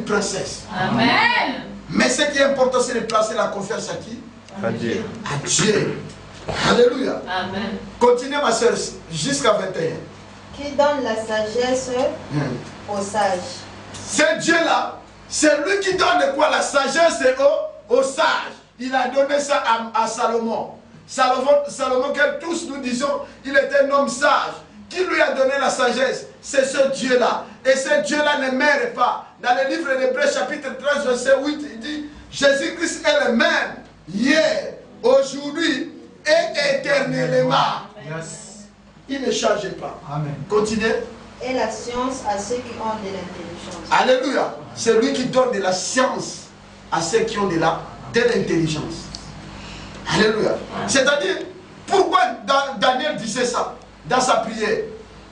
princesse. Amen. Mais ce qui est important, c'est de placer la confiance à qui? À Dieu. À Dieu. Alléluia. Amen. Continuez ma soeur jusqu'à 21. Qui donne la sagesse aux sages. C'est Dieu-là, c'est lui qui donne quoi? La sagesse aux sages. Il a donné ça à Salomon. Salomon, que tous nous disons, il était un homme sage. Qui lui a donné la sagesse? C'est ce Dieu-là. Et ce Dieu-là ne meurt pas. Dans le livre d'Hébreux chapitre 13, verset 8, il dit, Jésus-Christ est le même, hier, aujourd'hui et éternellement. Yes. Il ne change pas. Amen. Continuez. Et la science à ceux qui ont de l'intelligence. Alléluia. C'est lui qui donne de la science à ceux qui ont de l'intelligence. Alléluia. C'est-à-dire, pourquoi Daniel disait ça dans sa prière?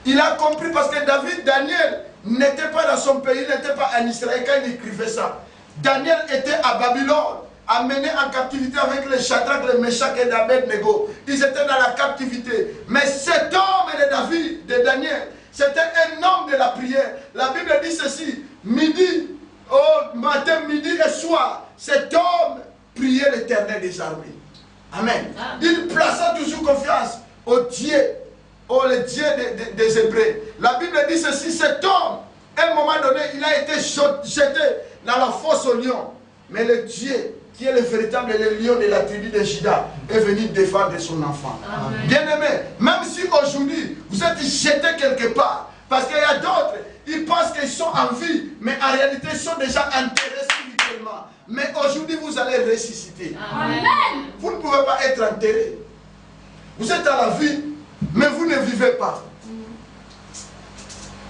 Il a compris parce que Daniel n'était pas dans son pays, il n'était pas en Israël quand il écrivait ça. Daniel était à Babylone, amené en captivité avec les Shadrach, les Meshach et Abednego. Ils étaient dans la captivité. Mais cet homme de David, de Daniel, c'était un homme de la prière. La Bible dit ceci, midi, matin, midi et soir, cet homme priait l'Éternel des armées. Amen. Il plaça toujours confiance au Dieu, le Dieu des Hébreux. La Bible dit ceci, cet homme, à un moment donné, il a été jeté dans la fosse au lion. Mais le Dieu, qui est le véritable lion de la tribu de Juda, est venu défendre son enfant. Bien-aimé, même si aujourd'hui, vous êtes jeté quelque part, parce qu'il y a d'autres, ils pensent qu'ils sont en vie, mais en réalité, ils sont déjà enterrés spirituellement. Mais aujourd'hui, vous allez ressusciter. Amen. Vous ne pouvez pas être enterré. Vous êtes à la vie, mais vous ne vivez pas.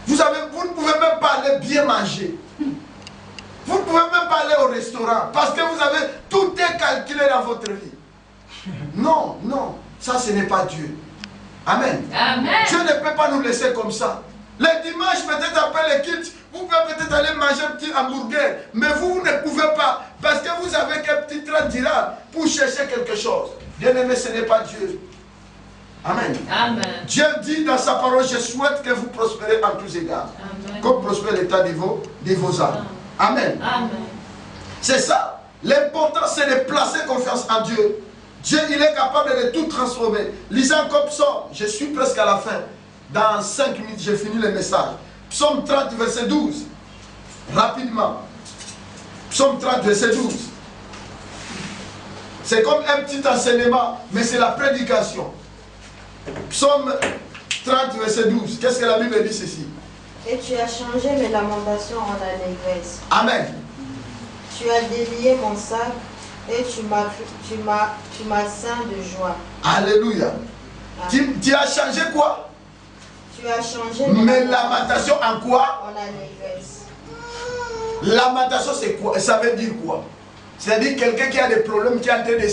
Vous ne pouvez même pas aller bien manger. Vous ne pouvez même pas aller au restaurant parce que vous avez tout est calculé dans votre vie. Non, non, ça ce n'est pas Dieu. Amen. Amen. Dieu ne peut pas nous laisser comme ça. Le dimanche, peut-être après le culte, vous pouvez peut-être aller manger un petit hamburger, mais vous ne pouvez pas parce que vous avez qu'un petit 30 dirhams pour chercher quelque chose. Bien-aimé, ce n'est pas Dieu. Amen. Amen. Dieu dit dans sa parole, je souhaite que vous prospérez en tous égards. Amen. Comme prospère l'état de vos âmes. Amen. Amen. C'est ça. L'important, c'est de placer confiance en Dieu. Dieu, il est capable de tout transformer. Lisant comme psaume, je suis presque à la fin. Dans 5 minutes, j'ai fini le message. Psaume 30, verset 12. Rapidement. Psaume 30, verset 12. C'est comme un petit enseignement, mais c'est la prédication. Psaume 30, verset 12. Qu'est-ce que la Bible dit ceci? Et tu as changé mes lamentations en allégresse. Amen. Tu as délié mon sac et tu m'as ceint de joie. Alléluia. Tu as changé quoi? Tu as changé mes lamentations en quoi? En allégresse. Lamentation, c'est quoi? Ça veut dire quoi? C'est-à-dire quelqu'un qui a des problèmes, qui est en train de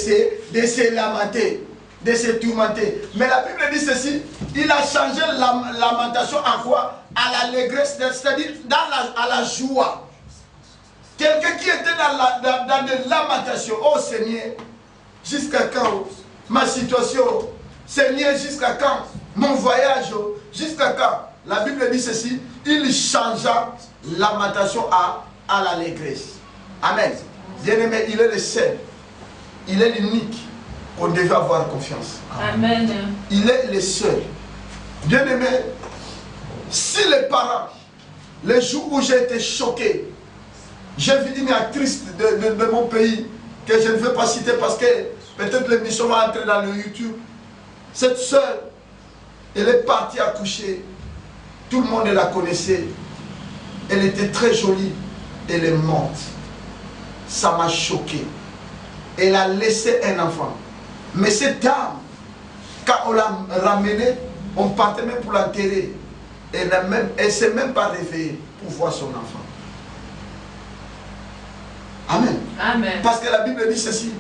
se lamenter, de se tourmenter. Mais la Bible dit ceci, il a changé la lamentation en quoi? À l'allégresse, c'est-à-dire à la joie. Quelqu'un qui était dans des lamentations. Oh Seigneur, jusqu'à quand ma situation? Seigneur, jusqu'à quand mon voyage? Jusqu'à quand? La Bible dit ceci, il changea la lamentation à l'allégresse. Amen. Bien-aimé, il est le seul, il est l'unique qu'on devait avoir confiance. Amen. Il est le seul. Bien-aimé, si les parents, le jour où j'ai été choqué, j'ai vu une actrice de mon pays que je ne veux pas citer parce que peut-être l'émission va entrer dans le YouTube. Cette soeur, elle est partie accoucher. Tout le monde la connaissait. Elle était très jolie. Elle est morte. Ça m'a choqué. Elle a laissé un enfant. Mais cette dame, quand on l'a ramenée, on partait même pour l'enterrer. Elle ne s'est même pas réveillée pour voir son enfant. Amen. Amen. Parce que la Bible dit ceci.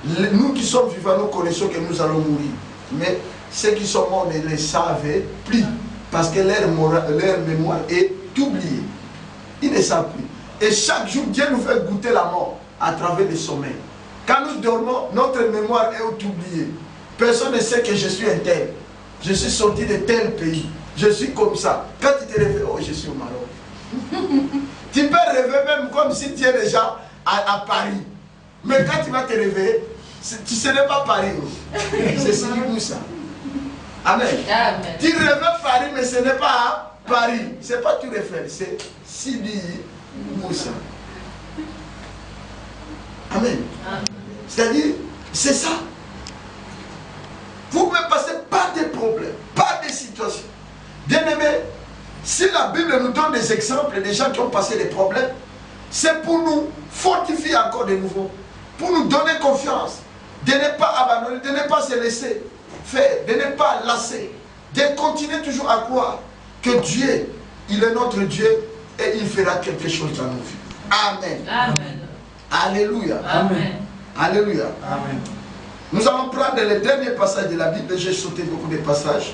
Nous qui sommes vivants, nous connaissons que nous allons mourir. Mais ceux qui sont morts ne le savaient plus. Parce que leur mémoire est oubliée. Ils ne savent plus. Et chaque jour, Dieu nous fait goûter la mort à travers le sommeil. Quand nous dormons, notre mémoire est oubliée. Personne ne sait que je suis un tel. Je suis sorti de tel pays. Je suis comme ça. Quand tu te réveilles, oh, je suis au Maroc. Tu peux rêver même comme si tu es déjà à Paris. Mais quand tu vas te réveiller, ce n'est pas Paris. C'est Sidi Moussa. Amen. Amen. Tu rêves Paris, mais ce n'est pas Paris. Ce n'est pas tu réfères, c'est Sidi Moussa. Amen. C'est-à-dire, c'est ça. Vous pouvez passer par des problèmes, par des situations. Bien-aimés, si la Bible nous donne des exemples des gens qui ont passé des problèmes, c'est pour nous fortifier encore de nouveau, pour nous donner confiance, de ne pas abandonner, de ne pas se laisser faire, de ne pas lasser, de continuer toujours à croire que Dieu, il est notre Dieu et il fera quelque chose dans nos vies. Amen. Amen. Alléluia. Amen. Alléluia. Amen. Nous allons prendre le dernier passage de la Bible. J'ai sauté beaucoup de passages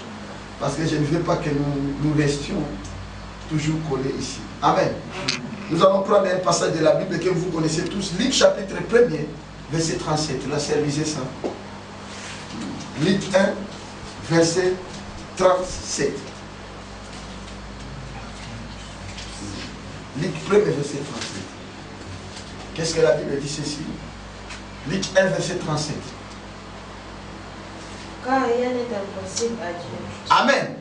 parce que je ne veux pas que nous restions toujours collés ici. Amen. Nous allons prendre un passage de la Bible que vous connaissez tous. Luc chapitre 1er, verset 37. Là, c'est lisez ça. Luc 1, verset 37. Luc 1, verset 37. Qu'est-ce que la Bible dit ceci? Luc 1, verset 37. Car rien n'est impossible à Dieu. Amen.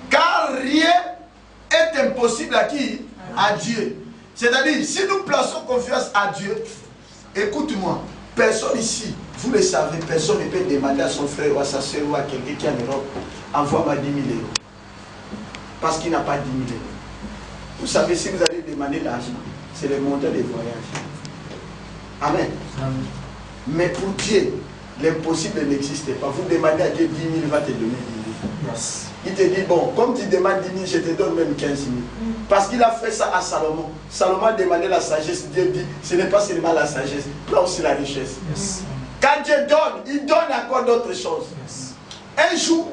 Car rien est impossible à qui? À Dieu. C'est-à-dire, si nous plaçons confiance à Dieu, écoute-moi, personne ici, vous le savez, personne ne peut demander à son frère ou à sa soeur ou à quelqu'un qui est en Europe, envoie-moi 10 000 euros. Parce qu'il n'a pas 10 000 euros. Vous savez, si vous allez demander l'argent, c'est le montant des voyages. Amen. Amen. Mais pour Dieu, l'impossible n'existe pas. Vous demandez à Dieu 10 000, il va te donner 10 000. Yes. Il te dit, bon, comme tu demandes 10 000, je te donne même 15 000. Parce qu'il a fait ça à Salomon. Salomon a demandé la sagesse. Dieu dit, ce n'est pas seulement la sagesse, prends aussi la richesse. Yes. Quand Dieu donne, il donne encore d'autres choses. Yes. Un jour,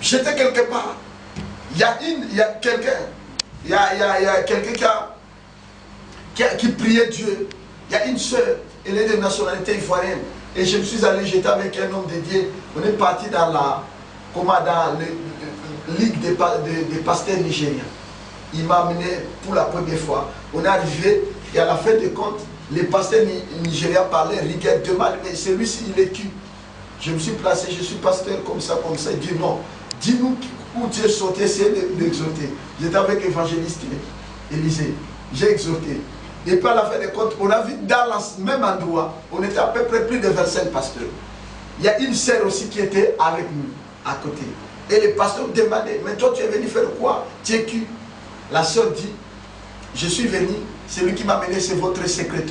j'étais quelque part. Il y a quelqu'un qui priait Dieu. Il y a une soeur, elle est de nationalité ivoirienne. Et je me suis allé, j'étais avec un homme de Dieu. On est parti dans la ligue des pasteurs nigériens. Il m'a amené pour la première fois. On est arrivé et à la fin de compte, les pasteurs nigériens parlaient rigueur de mal, mais celui-ci il est qui? Je me suis placé, je suis pasteur comme ça. Il dit non, dis-nous où tu es sauté, essayez d'exhorter. J'étais avec l'évangéliste Élisée, j'ai exhorté. Et puis à la fin de compte, on a vu dans le même endroit, on était à peu près plus de 25 pasteurs. Il y a une sœur aussi qui était avec nous, à côté. Et le pasteur demandait, mais toi tu es venu faire quoi? Tu es qui? La sœur dit, je suis venu, celui qui m'a mené, c'est votre secrétaire.